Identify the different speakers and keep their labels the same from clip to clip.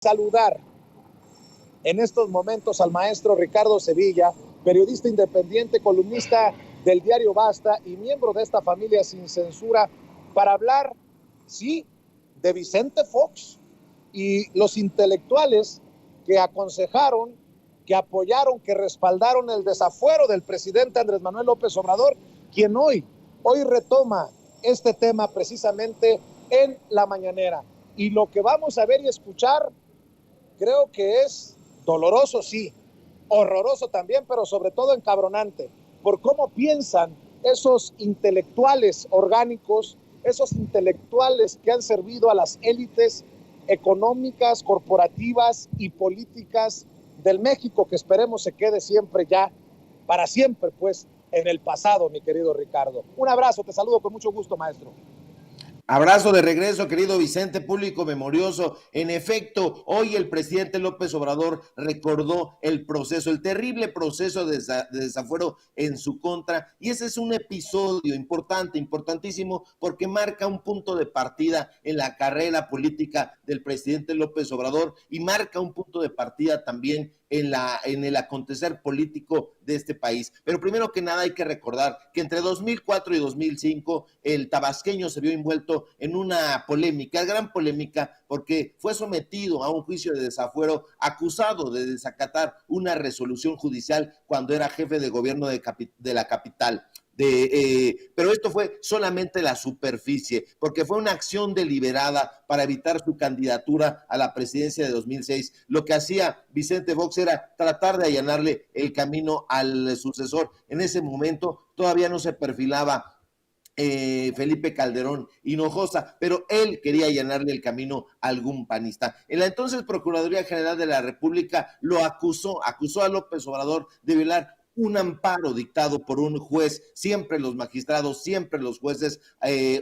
Speaker 1: Saludar en estos momentos al maestro Ricardo Sevilla, periodista independiente, columnista del diario Basta y miembro de esta familia sin censura, para hablar, sí, de Vicente Fox y los intelectuales que aconsejaron, que apoyaron, que respaldaron el desafuero del presidente Andrés Manuel López Obrador, quien hoy retoma este tema precisamente en la mañanera. Y lo que vamos a ver y escuchar creo que es doloroso, sí, horroroso también, pero sobre todo encabronante, por cómo piensan esos intelectuales orgánicos, esos intelectuales que han servido a las élites económicas, corporativas y políticas del México, que esperemos se quede siempre ya, para siempre, pues, en el pasado, mi querido Ricardo. Un abrazo, te saludo con mucho gusto, maestro.
Speaker 2: Abrazo de regreso, querido Vicente, público memorioso. En efecto, hoy el presidente López Obrador recordó el proceso, el terrible proceso de desafuero en su contra, y ese es un episodio importante, importantísimo, porque marca un punto de partida en la carrera política del presidente López Obrador y marca un punto de partida también en el acontecer político de este país. Pero primero que nada hay que recordar que entre 2004 y 2005 el tabasqueño se vio envuelto en una polémica, gran polémica, porque fue sometido a un juicio de desafuero acusado de desacatar una resolución judicial cuando era jefe de gobierno de la capital. Pero esto fue solamente la superficie, porque fue una acción deliberada para evitar su candidatura a la presidencia de 2006. Lo que hacía Vicente Fox era tratar de allanarle el camino al sucesor. En ese momento todavía no se perfilaba Felipe Calderón Hinojosa, pero él quería allanarle el camino a algún panista. En la entonces Procuraduría General de la República lo acusó a López Obrador de violar un amparo dictado por un juez, siempre los magistrados, siempre los jueces,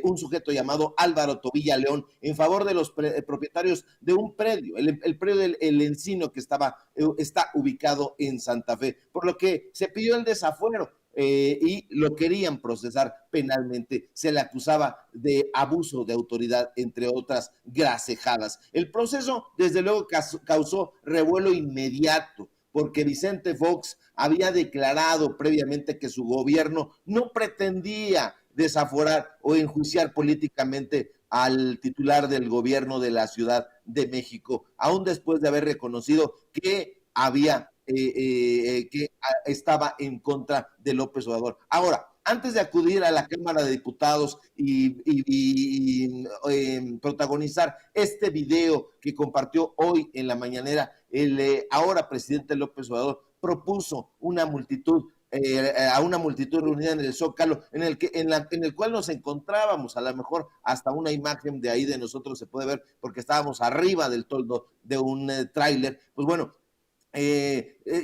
Speaker 2: un sujeto llamado Álvaro Tobilla León, en favor de los propietarios de un predio, el predio del Encino, que está ubicado en Santa Fe, por lo que se pidió el desafuero. Y lo querían procesar penalmente. Se le acusaba de abuso de autoridad, entre otras gracejadas. El proceso, desde luego, causó revuelo inmediato, porque Vicente Fox había declarado previamente que su gobierno no pretendía desaforar o enjuiciar políticamente al titular del gobierno de la Ciudad de México, aún después de haber reconocido que que estaba en contra de López Obrador. Ahora, antes de acudir a la Cámara de Diputados y protagonizar este video que compartió hoy en la mañanera, el ahora presidente López Obrador propuso una multitud a una multitud reunida en el Zócalo, en el cual nos encontrábamos. A lo mejor hasta una imagen de ahí de nosotros se puede ver, porque estábamos arriba del toldo de un tráiler. Pues bueno,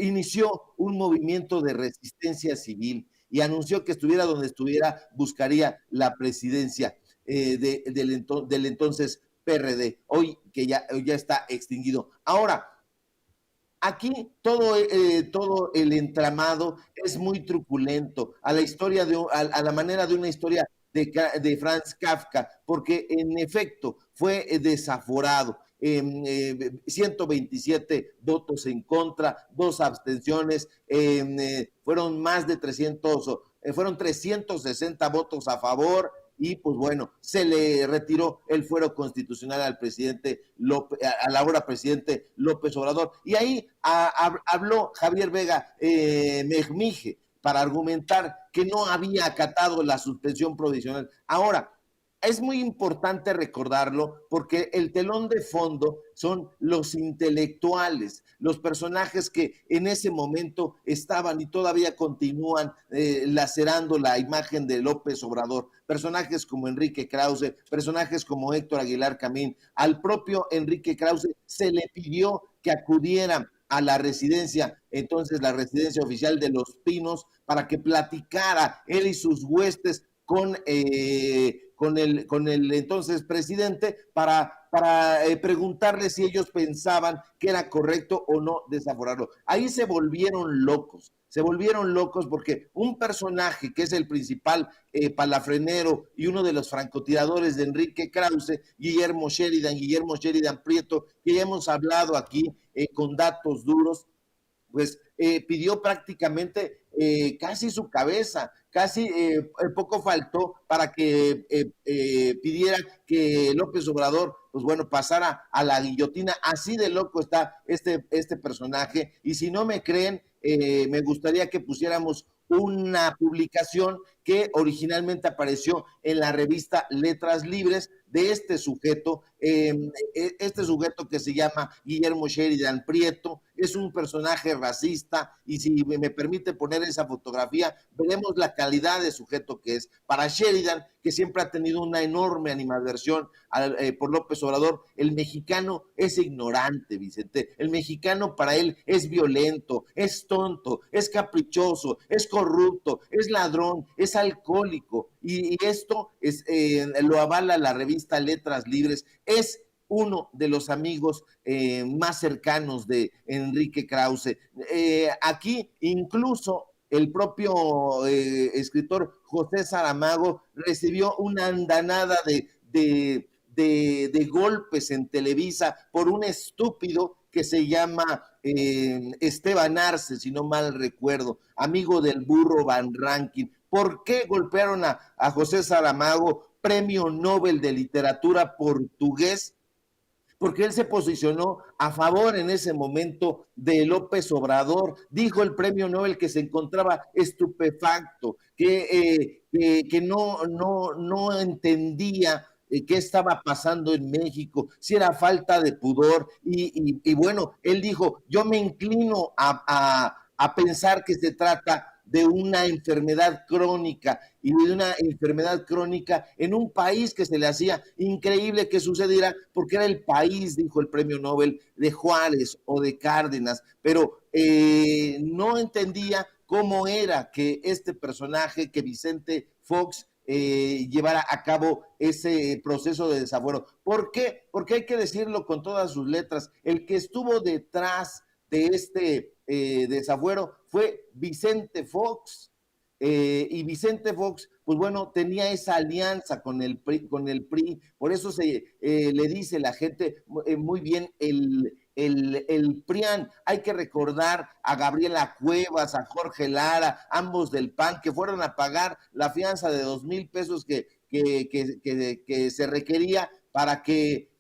Speaker 2: inició un movimiento de resistencia civil y anunció que estuviera donde estuviera, buscaría la presidencia del entonces PRD, hoy que ya está extinguido. Ahora, aquí todo el entramado es muy truculento, a la manera de una historia de Franz Kafka, porque en efecto fue desaforado. 127 votos en contra, 2 abstenciones, fueron más de 300, fueron 360 votos a favor, y pues bueno, se le retiró el fuero constitucional al presidente al ahora presidente López Obrador. Y ahí habló Javier Vega Mejmije para argumentar que no había acatado la suspensión provisional. Ahora, es muy importante recordarlo, porque el telón de fondo son los intelectuales, los personajes que en ese momento estaban y todavía continúan lacerando la imagen de López Obrador. Personajes como Enrique Krause, personajes como Héctor Aguilar Camín. Al propio Enrique Krause se le pidió que acudiera a la residencia, entonces la residencia oficial de Los Pinos, para que platicara él y sus huestes con con el entonces presidente para preguntarle si ellos pensaban que era correcto o no desaforarlo. Ahí se volvieron locos porque un personaje que es el principal palafrenero y uno de los francotiradores de Enrique Krause, Guillermo Sheridan Prieto, que ya hemos hablado aquí con datos duros, pues pidió prácticamente casi su cabeza, casi poco faltó para que pidiera que López Obrador, pues bueno, pasara a la guillotina. Así de loco está este personaje, y si no me creen, me gustaría que pusiéramos una publicación que originalmente apareció en la revista Letras Libres de este sujeto que se llama Guillermo Sheridan Prieto. Es un personaje racista, y si me permite poner esa fotografía, veremos la calidad de sujeto que es. Para Sheridan, que siempre ha tenido una enorme animadversión por López Obrador, el mexicano es ignorante, Vicente. El mexicano para él es violento, es tonto, es caprichoso, es corrupto, es ladrón, es alcohólico, y esto lo avala la revista Letras Libres. Es uno de los amigos más cercanos de Enrique Krause. Aquí incluso el propio escritor José Saramago recibió una andanada de golpes en Televisa por un estúpido que se llama Esteban Arce, si no mal recuerdo, amigo del burro Van Rankin. ¿Por qué golpearon a José Saramago, premio Nobel de literatura portugués? Porque él se posicionó a favor en ese momento de López Obrador. Dijo el premio Nobel que se encontraba estupefacto, que no entendía qué estaba pasando en México, si era falta de pudor, y bueno, él dijo, yo me inclino a pensar que se trata de una enfermedad crónica, y de una enfermedad crónica en un país que se le hacía increíble que sucediera, porque era el país, dijo el premio Nobel, de Juárez o de Cárdenas, pero no entendía cómo era que este personaje, que Vicente Fox, llevara a cabo ese proceso de desafuero. ¿Por qué? Porque hay que decirlo con todas sus letras, el que estuvo detrás de este desafuero fue Vicente Fox, y Vicente Fox, pues bueno, tenía esa alianza con el PRI, por eso le dice la gente muy bien el PRIAN. Hay que recordar a Gabriela Cuevas, a Jorge Lara, ambos del PAN, que fueron a pagar la fianza de 2,000 pesos que se requería para que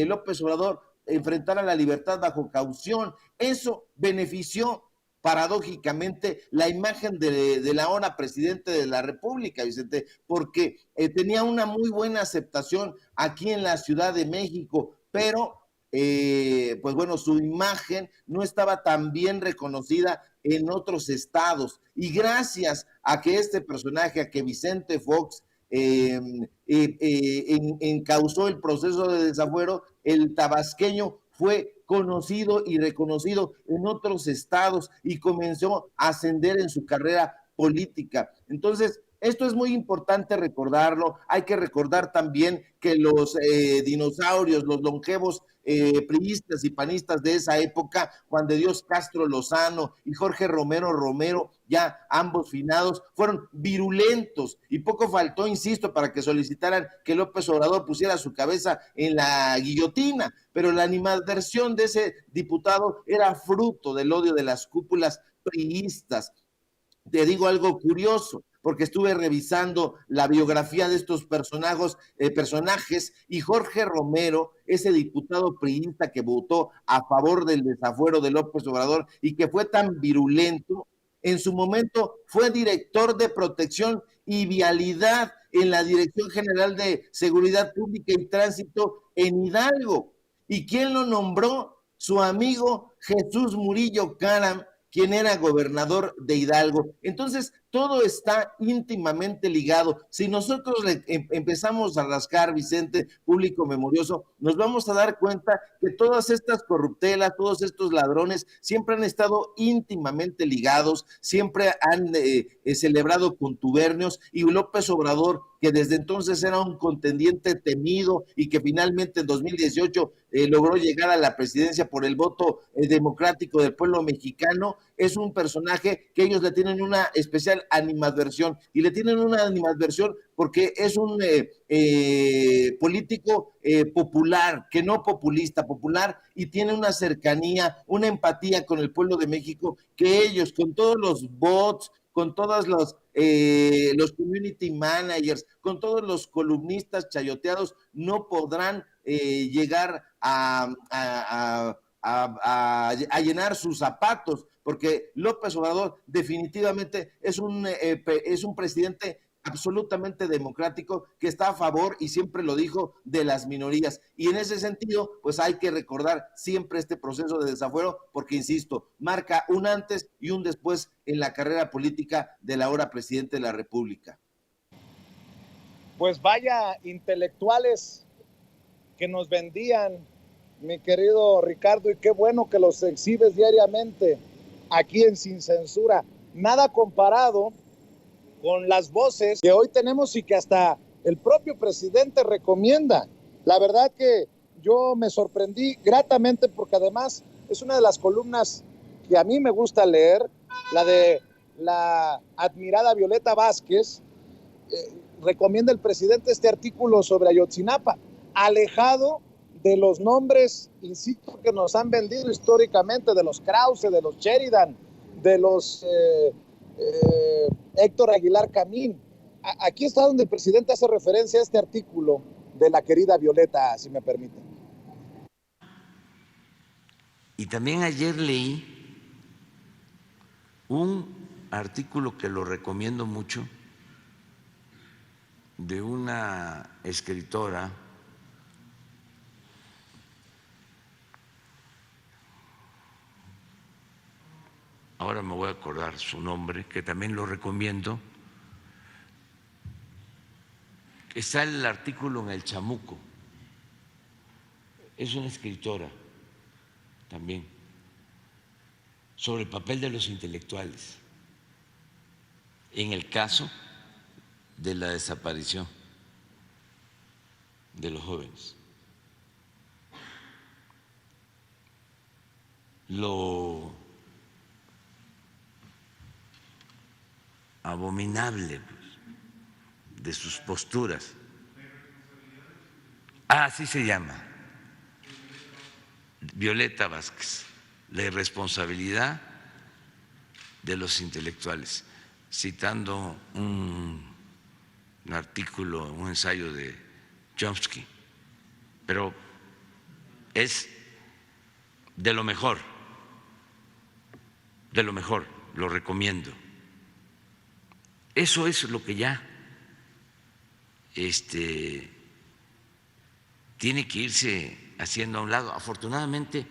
Speaker 2: López Obrador enfrentara la libertad bajo caución. Eso benefició paradójicamente la imagen de la ahora presidente de la República, Vicente, porque tenía una muy buena aceptación aquí en la Ciudad de México, pero pues bueno, su imagen no estaba tan bien reconocida en otros estados, y gracias a que este personaje, a que Vicente Fox encausó el proceso de desafuero, el tabasqueño fue conocido y reconocido en otros estados y comenzó a ascender en su carrera política. Entonces, esto es muy importante recordarlo. Hay que recordar también que los dinosaurios, los longevos priistas y panistas de esa época, Juan de Dios Castro Lozano y Jorge Romero, ya ambos finados, fueron virulentos, y poco faltó, insisto, para que solicitaran que López Obrador pusiera su cabeza en la guillotina, pero la animadversión de ese diputado era fruto del odio de las cúpulas priistas. Te digo algo curioso, porque estuve revisando la biografía de estos personajes, y Jorge Romero, ese diputado priista que votó a favor del desafuero de López Obrador y que fue tan virulento, en su momento fue director de protección y vialidad en la Dirección General de Seguridad Pública y Tránsito en Hidalgo. ¿Y quién lo nombró? Su amigo Jesús Murillo Caram, quien era gobernador de Hidalgo. Entonces, todo está íntimamente ligado. Si nosotros empezamos a rascar, Vicente, público memorioso, nos vamos a dar cuenta que todas estas corruptelas, todos estos ladrones siempre han estado íntimamente ligados, siempre han celebrado contubernios, y López Obrador, que desde entonces era un contendiente temido y que finalmente en 2018 logró llegar a la presidencia por el voto democrático del pueblo mexicano, es un personaje que ellos le tienen una especial animadversión, y le tienen una animadversión porque es un político popular, que no populista, popular, y tiene una cercanía, una empatía con el pueblo de México, que ellos, con todos los bots, con todos los community managers, con todos los columnistas chayoteados, no podrán llegar a llenar sus zapatos, porque López Obrador definitivamente es un presidente absolutamente democrático, que está a favor, y siempre lo dijo, de las minorías. Y en ese sentido, pues hay que recordar siempre este proceso de desafuero, porque, insisto, marca un antes y un después en la carrera política del ahora presidente de la República.
Speaker 1: Pues vaya intelectuales que nos vendían, mi querido Ricardo, y qué bueno que los exhibes diariamente aquí en Sin Censura. Nada comparado con las voces que hoy tenemos y que hasta el propio presidente recomienda. La verdad que yo me sorprendí gratamente, porque además es una de las columnas que a mí me gusta leer, la de la admirada Violeta Vázquez. Recomienda el presidente este artículo sobre Ayotzinapa, alejado de los nombres, insisto, que nos han vendido históricamente, de los Krause, de los Sheridan, de los Héctor Aguilar Camín. Aquí está donde el presidente hace referencia a este artículo de la querida Violeta, si me permiten.
Speaker 3: Y también ayer leí un artículo que lo recomiendo mucho, de una escritora ahora me voy a acordar su nombre, que también lo recomiendo. Está el artículo en El Chamuco. Es una escritora también sobre el papel de los intelectuales en el caso de la desaparición de los jóvenes. Lo abominable de sus posturas. Así se llama, Violeta Vázquez, la irresponsabilidad de los intelectuales, citando un artículo, un ensayo de Chomsky, pero es de lo mejor, lo recomiendo. Eso es lo que ya tiene que irse haciendo a un lado. Afortunadamente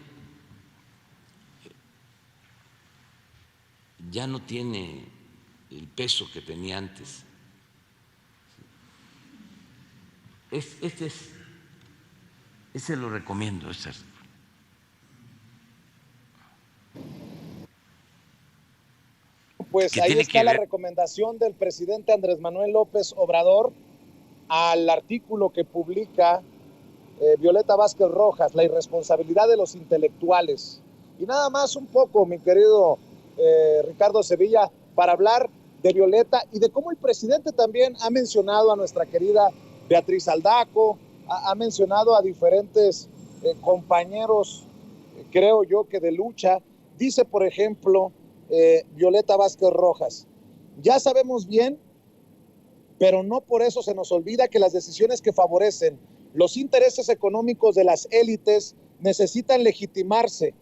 Speaker 3: ya no tiene el peso que tenía antes. Ese lo recomiendo.
Speaker 1: Pues ahí está la recomendación del presidente Andrés Manuel López Obrador al artículo que publica Violeta Vázquez Rojas, la irresponsabilidad de los intelectuales. Y nada más un poco, mi querido Ricardo Sevilla, para hablar de Violeta y de cómo el presidente también ha mencionado a nuestra querida Beatriz Aldaco, ha mencionado a diferentes compañeros, creo yo que de lucha. Dice, por ejemplo, Violeta Vázquez Rojas, ya sabemos bien, pero no por eso se nos olvida que las decisiones que favorecen los intereses económicos de las élites necesitan legitimarse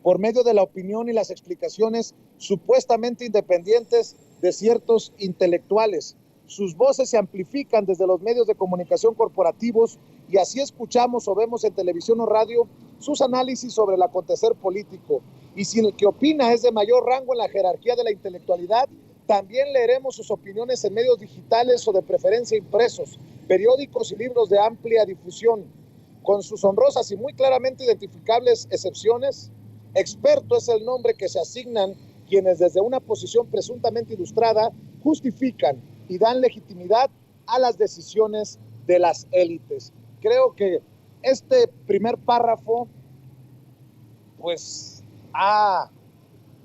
Speaker 1: por medio de la opinión y las explicaciones supuestamente independientes de ciertos intelectuales. Sus voces se amplifican desde los medios de comunicación corporativos y así escuchamos o vemos en televisión o radio sus análisis sobre el acontecer político. Y si el que opina es de mayor rango en la jerarquía de la intelectualidad, También leeremos sus opiniones en medios digitales o de preferencia impresos, periódicos y libros de amplia difusión. Con sus honrosas y muy claramente identificables excepciones, experto es el nombre que se asignan quienes desde una posición presuntamente ilustrada justifican y dan legitimidad a las decisiones de las élites. Creo que este primer párrafo pues ha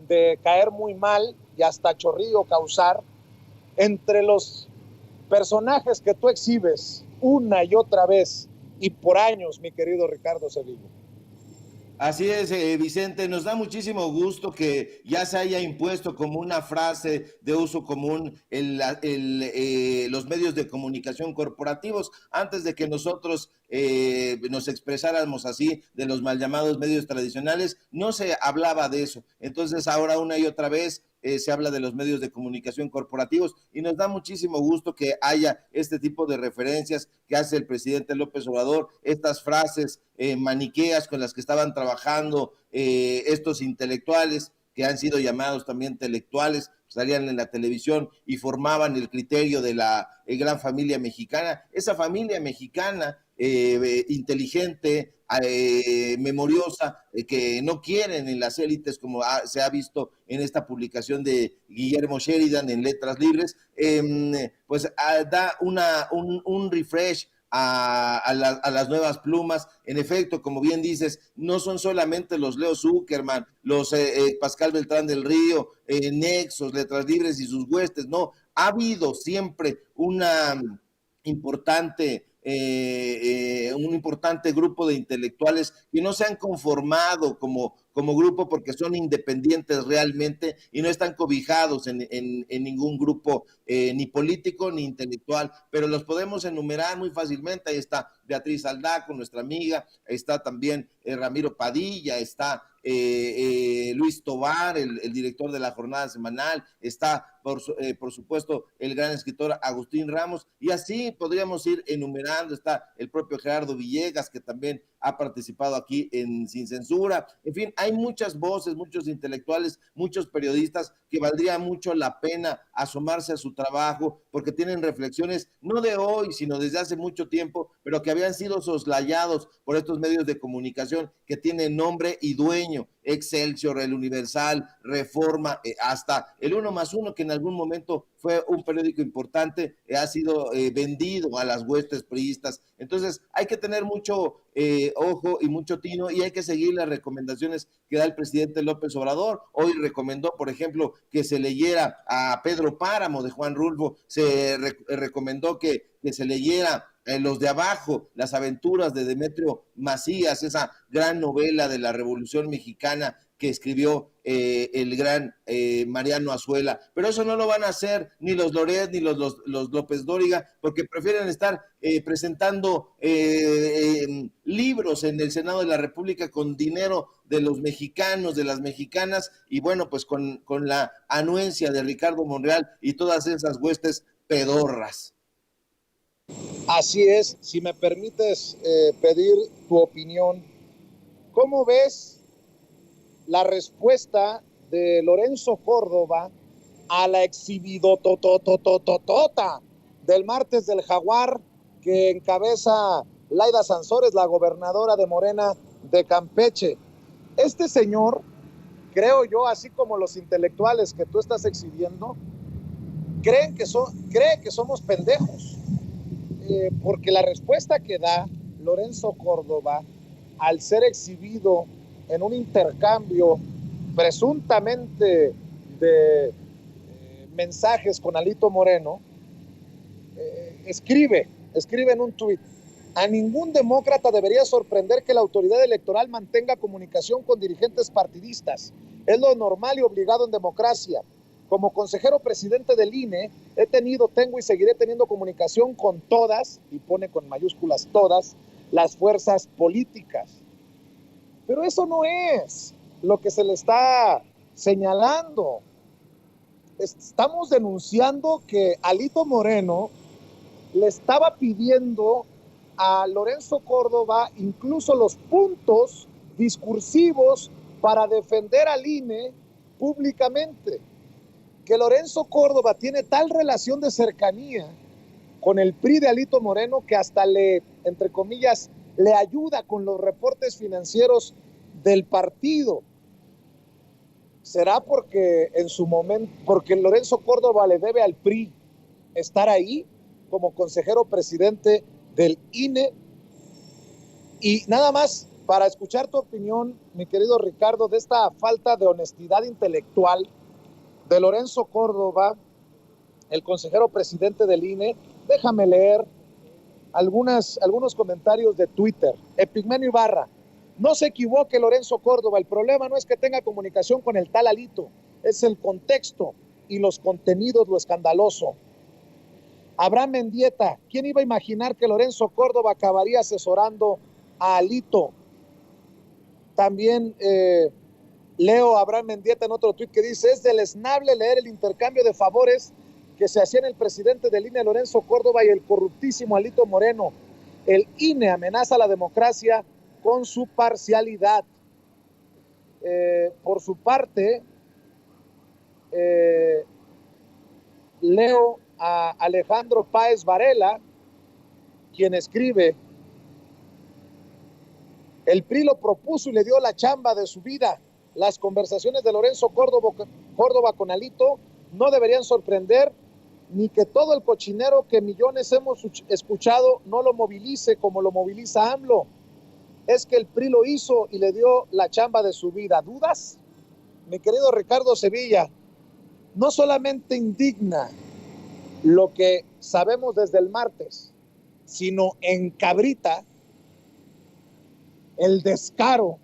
Speaker 1: de caer muy mal y hasta chorrillo causar entre los personajes que tú exhibes una y otra vez y por años, mi querido Ricardo Sevilla.
Speaker 2: Así es, Vicente, nos da muchísimo gusto que ya se haya impuesto como una frase de uso común los medios de comunicación corporativos. Antes de que nosotros nos expresáramos así de los mal llamados medios tradicionales, no se hablaba de eso. Entonces ahora una y otra vez se habla de los medios de comunicación corporativos y nos da muchísimo gusto que haya este tipo de referencias que hace el presidente López Obrador, estas frases maniqueas con las que estaban trabajando estos intelectuales que han sido llamados también intelectuales, salían en la televisión y formaban el criterio de la gran familia mexicana, esa familia mexicana inteligente, memoriosa, que no quieren en las élites, como se ha visto en esta publicación de Guillermo Sheridan en Letras Libres, pues da un refresh a las nuevas plumas. En efecto, como bien dices, no son solamente los Leo Zuckerman, los Pascal Beltrán del Río, Nexos, Letras Libres y sus huestes, no, ha habido siempre un importante grupo de intelectuales que no se han conformado como grupo porque son independientes realmente y no están cobijados en ningún grupo ni político ni intelectual, pero los podemos enumerar muy fácilmente. Ahí está Beatriz Aldaco, nuestra amiga, está también Ramiro Padilla, está Luis Tovar, el director de la Jornada Semanal, está por supuesto el gran escritor Agustín Ramos, y así podríamos ir enumerando. Está el propio Gerardo Villegas, que también ha participado aquí en Sin Censura. En fin, hay muchas voces, muchos intelectuales, muchos periodistas que valdría mucho la pena asomarse a su trabajo, porque tienen reflexiones no de hoy, sino desde hace mucho tiempo, pero que habían sido soslayados por estos medios de comunicación que tienen nombre y dueño: Excelsior, El Universal, Reforma, hasta el 1+1, que en algún momento fue un periódico importante, ha sido vendido a las huestes priistas. Entonces hay que tener mucho ojo y mucho tino, y hay que seguir las recomendaciones que da el presidente López Obrador. Hoy recomendó, por ejemplo, que se leyera a Pedro Páramo de Juan Rulfo, se recomendó que se leyera Los de Abajo, las aventuras de Demetrio Macías, esa gran novela de la Revolución Mexicana que escribió el gran Mariano Azuela. Pero eso no lo van a hacer ni los Loret ni los López Dóriga, porque prefieren estar presentando libros en el Senado de la República con dinero de los mexicanos, de las mexicanas, y bueno, pues con la anuencia de Ricardo Monreal y todas esas huestes pedorras.
Speaker 1: Así es. Si me permites pedir tu opinión, ¿cómo ves la respuesta de Lorenzo Córdoba a la exhibidototototota del martes del Jaguar que encabeza Laida Sansores, la gobernadora de Morena de Campeche? Este señor, creo yo, así como los intelectuales que tú estás exhibiendo, cree que somos pendejos, porque la respuesta que da Lorenzo Córdoba al ser exhibido en un intercambio presuntamente de mensajes con Alito Moreno, escribe en un tuit: a ningún demócrata debería sorprender que la autoridad electoral mantenga comunicación con dirigentes partidistas. Es lo normal y obligado en democracia. Como consejero presidente del INE, tengo y seguiré teniendo comunicación con todas, y pone con mayúsculas todas, las fuerzas políticas. Pero eso no es lo que se le está señalando. Estamos denunciando que Alito Moreno le estaba pidiendo a Lorenzo Córdoba incluso los puntos discursivos para defender al INE públicamente. que Lorenzo Córdoba tiene tal relación de cercanía con el PRI de Alito Moreno que hasta le, entre comillas, le ayuda con los reportes financieros del partido. ¿Será porque en su momento, porque Lorenzo Córdoba le debe al PRI estar ahí como consejero presidente del INE? Y nada más para escuchar tu opinión, mi querido Ricardo, de esta falta de honestidad intelectual de Lorenzo Córdoba, el consejero presidente del INE, déjame leer algunos comentarios de Twitter. Epigmenio Ibarra: no se equivoque Lorenzo Córdoba, el problema no es que tenga comunicación con el tal Alito, es el contexto y los contenidos lo escandaloso. Abraham Mendieta: ¿quién iba a imaginar que Lorenzo Córdoba acabaría asesorando a Alito? También leo a Abraham Mendieta en otro tuit que dice: es deleznable leer el intercambio de favores que se hacían el presidente del INE Lorenzo Córdoba y el corruptísimo Alito Moreno. El INE amenaza a la democracia con su parcialidad. Por su parte, leo a Alejandro Páez Varela, quien escribe: el PRI lo propuso y le dio la chamba de su vida. Las conversaciones de Lorenzo Córdoba con Alito no deberían sorprender, ni que todo el cochinero que millones hemos escuchado no lo movilice como lo moviliza AMLO. Es que el PRI lo hizo y le dio la chamba de su vida. ¿Dudas? Mi querido Ricardo Sevilla, no solamente indigna lo que sabemos desde el martes, sino encabrita el descaro,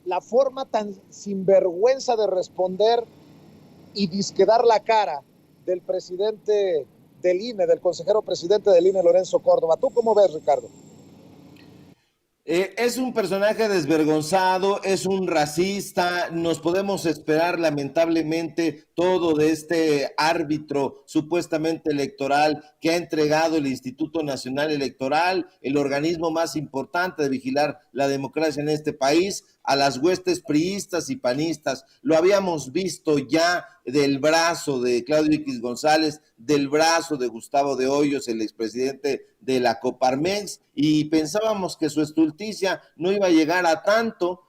Speaker 1: la forma tan sinvergüenza de responder y disquedar la cara del presidente del INE, del consejero presidente del INE, Lorenzo Córdoba. ¿Tú cómo ves, Ricardo?
Speaker 2: Es un personaje desvergonzado, es un racista, nos podemos esperar lamentablemente todo de este árbitro supuestamente electoral que ha entregado el Instituto Nacional Electoral, el organismo más importante de vigilar la democracia en este país, a las huestes priistas y panistas. Lo habíamos visto ya del brazo de Claudio X González, del brazo de Gustavo de Hoyos, el expresidente de la Coparmex, y pensábamos que su estulticia no iba a llegar a tanto,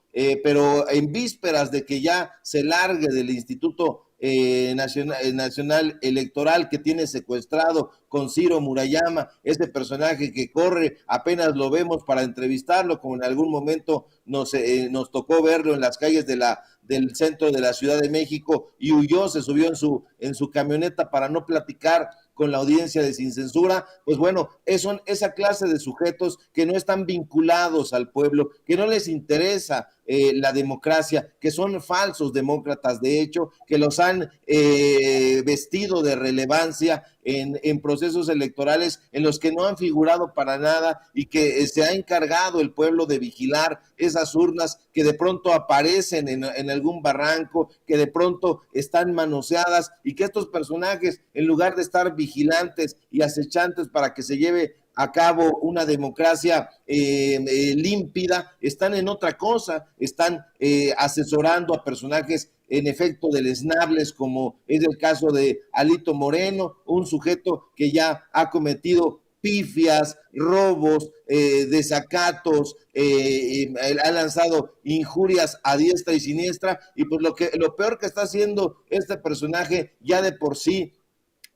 Speaker 2: pero en vísperas de que ya se largue del Instituto Nacional Electoral que tiene secuestrado con Ciro Murayama, ese personaje que corre, apenas lo vemos para entrevistarlo, como en algún momento nos tocó verlo en las calles del centro de la Ciudad de México y huyó, se subió en su camioneta para no platicar con la audiencia de Sin Censura. Pues bueno, son esa clase de sujetos que no están vinculados al pueblo, que no les interesa la democracia, que son falsos demócratas, de hecho, que los han vestido de relevancia en procesos electorales en los que no han figurado para nada y que se ha encargado el pueblo de vigilar esas urnas que de pronto aparecen en algún barranco, que de pronto están manoseadas y que estos personajes, en lugar de estar vigilantes y acechantes para que se lleve a cabo una democracia límpida, están en otra cosa, están asesorando a personajes en efecto deleznables, como es el caso de Alito Moreno, un sujeto que ya ha cometido pifias, robos, desacatos, ha lanzado injurias a diestra y siniestra, y pues lo peor que está haciendo este personaje ya de por sí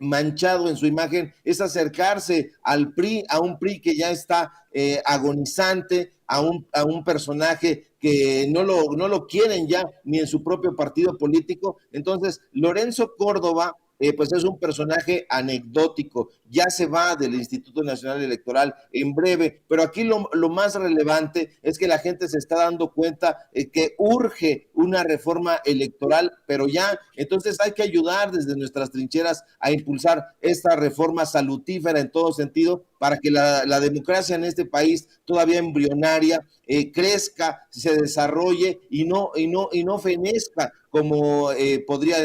Speaker 2: manchado en su imagen es acercarse al PRI, a un PRI que ya está agonizante, a un personaje que no lo quieren ya ni en su propio partido político. Entonces, Lorenzo Córdoba pues es un personaje anecdótico, ya se va del Instituto Nacional Electoral en breve, pero aquí lo más relevante es que la gente se está dando cuenta que urge una reforma electoral, pero ya, entonces hay que ayudar desde nuestras trincheras a impulsar esta reforma salutífera en todo sentido, para que la democracia en este país, todavía embrionaria, crezca, se desarrolle y no fenezca como podría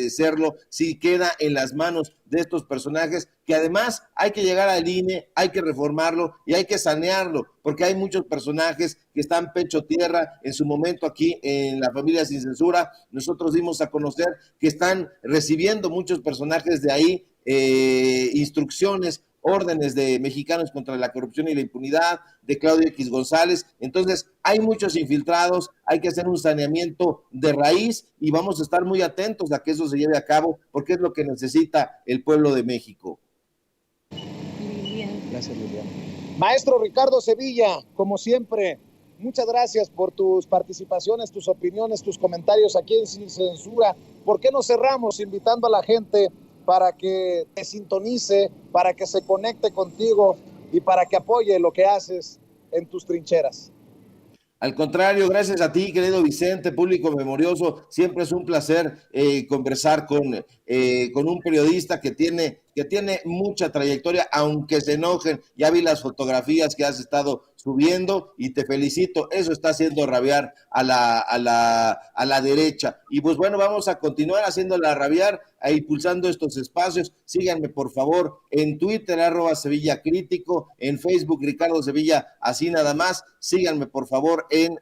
Speaker 2: serlo si queda en las manos de estos personajes, que además hay que llegar al INE, hay que reformarlo y hay que sanearlo, porque hay muchos personajes que están pecho tierra. En su momento aquí en La Familia Sin Censura, nosotros dimos a conocer que están recibiendo muchos personajes de ahí instrucciones, órdenes de Mexicanos contra la Corrupción y la Impunidad, de Claudio X González. Entonces, hay muchos infiltrados, hay que hacer un saneamiento de raíz y vamos a estar muy atentos a que eso se lleve a cabo, porque es lo que necesita el pueblo de México.
Speaker 1: Gracias, Liliana. Maestro Ricardo Sevilla, como siempre, muchas gracias por tus participaciones, tus opiniones, tus comentarios aquí en Sin Censura. ¿Por qué no cerramos invitando a la gente para que te sintonice, para que se conecte contigo y para que apoye lo que haces en tus trincheras?
Speaker 2: Al contrario, gracias a ti, querido Vicente, público memorioso. Siempre es un placer conversar con un periodista que tiene mucha trayectoria, aunque se enojen. Ya vi las fotografías que has estado subiendo y te felicito. Eso está haciendo rabiar a la derecha. Y pues bueno, vamos a continuar haciéndola rabiar, impulsando estos espacios. Síganme, por favor, en Twitter, @Sevilla Crítico, en Facebook, Ricardo Sevilla, así nada más. Síganme, por favor, en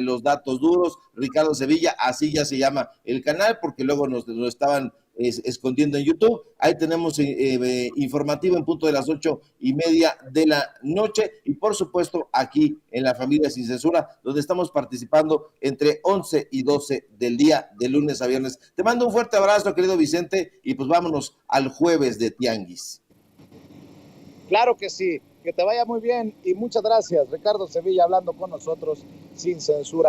Speaker 2: Los Datos Duros, Ricardo Sevilla, así ya se llama el canal, porque luego nos lo estaban escondiendo en YouTube. Ahí tenemos informativo en punto de las 8:30 de la noche y por supuesto aquí en La Familia Sin Censura, donde estamos participando entre 11 y 12 del día, de lunes a viernes. Te mando un fuerte abrazo, querido Vicente, y pues vámonos al jueves de Tianguis.
Speaker 1: Claro que sí, que te vaya muy bien y muchas gracias, Ricardo Sevilla, hablando con nosotros sin censura.